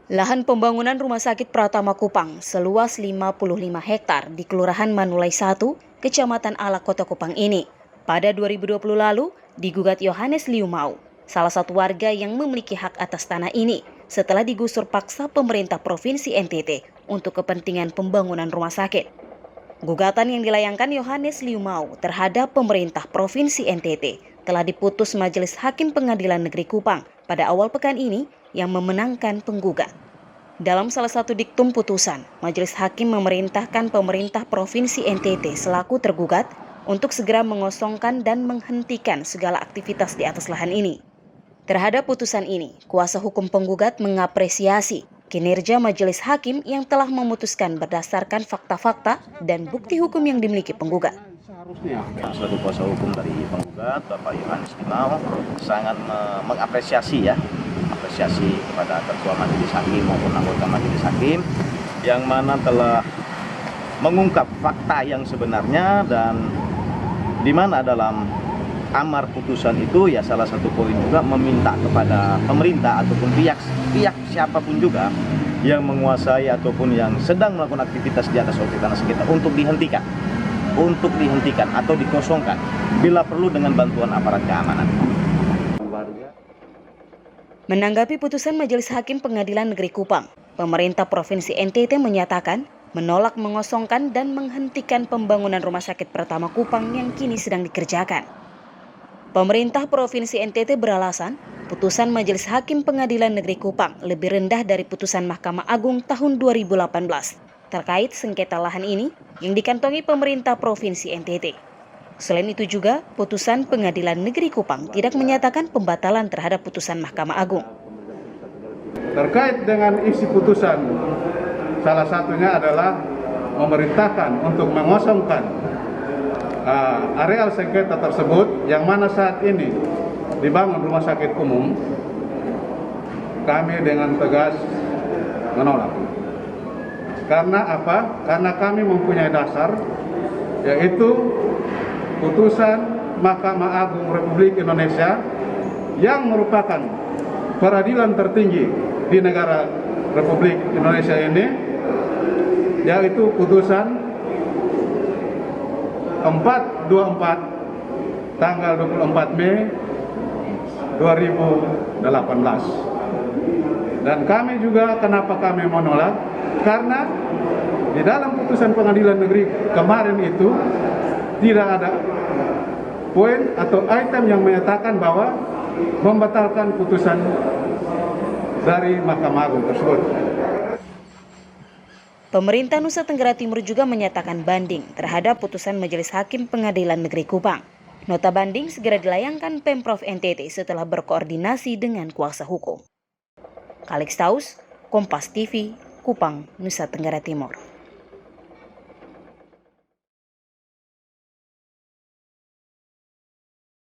Lahan pembangunan Rumah Sakit Pratama Kupang seluas 55 hektar di Kelurahan Manulai 1, Kecamatan Alak, Kota Kupang ini, pada 2020 lalu digugat Yohanes Liumau, salah satu warga yang memiliki hak atas tanah ini setelah digusur paksa pemerintah Provinsi NTT untuk kepentingan pembangunan rumah sakit. Gugatan yang dilayangkan Yohanes Liumau terhadap pemerintah Provinsi NTT telah diputus Majelis Hakim Pengadilan Negeri Kupang pada awal pekan ini yang memenangkan penggugat. Dalam salah satu diktum putusan, Majelis Hakim memerintahkan pemerintah Provinsi NTT selaku tergugat untuk segera mengosongkan dan menghentikan segala aktivitas di atas lahan ini. Terhadap putusan ini, kuasa hukum penggugat mengapresiasi kinerja Majelis Hakim yang telah memutuskan berdasarkan fakta-fakta dan bukti hukum yang dimiliki penggugat. Seharusnya selaku kuasa hukum dari penggugat, Bapak Yohanes Liumau, sangat mengapresiasi kepada Ketua Majelis Hakim maupun anggota Majelis Hakim yang mana telah mengungkap fakta yang sebenarnya, dan di mana dalam amar putusan itu ya salah satu poin juga meminta kepada pemerintah ataupun pihak siapapun juga yang menguasai ataupun yang sedang melakukan aktivitas di atas objek tanah sekitar untuk dihentikan atau dikosongkan bila perlu dengan bantuan aparat keamanan. Menanggapi putusan Majelis Hakim Pengadilan Negeri Kupang, pemerintah Provinsi NTT menyatakan menolak mengosongkan dan menghentikan pembangunan Rumah Sakit Pratama Kupang yang kini sedang dikerjakan. Pemerintah Provinsi NTT beralasan putusan Majelis Hakim Pengadilan Negeri Kupang lebih rendah dari putusan Mahkamah Agung tahun 2018 terkait sengketa lahan ini yang dikantongi pemerintah Provinsi NTT. Selain itu juga, putusan Pengadilan Negeri Kupang tidak menyatakan pembatalan terhadap putusan Mahkamah Agung. Terkait dengan isi putusan, salah satunya adalah memerintahkan untuk mengosongkan areal sengketa tersebut yang mana saat ini dibangun rumah sakit umum. Kami dengan tegas menolak. Karena apa? Karena kami mempunyai dasar, yaitu putusan Mahkamah Agung Republik Indonesia yang merupakan peradilan tertinggi di negara Republik Indonesia ini, yaitu putusan 424 tanggal 24 Mei 2018. Dan kami juga kenapa kami menolak? Karena di dalam putusan pengadilan negeri kemarin itu tidak ada poin atau item yang menyatakan bahwa membatalkan putusan dari Mahkamah Agung tersebut. Pemerintah Nusa Tenggara Timur juga menyatakan banding terhadap putusan Majelis Hakim Pengadilan Negeri Kupang. Nota banding segera dilayangkan Pemprov NTT setelah berkoordinasi dengan kuasa hukum. Kalix Taus, Kompas TV, Kupang, Nusa Tenggara Timur.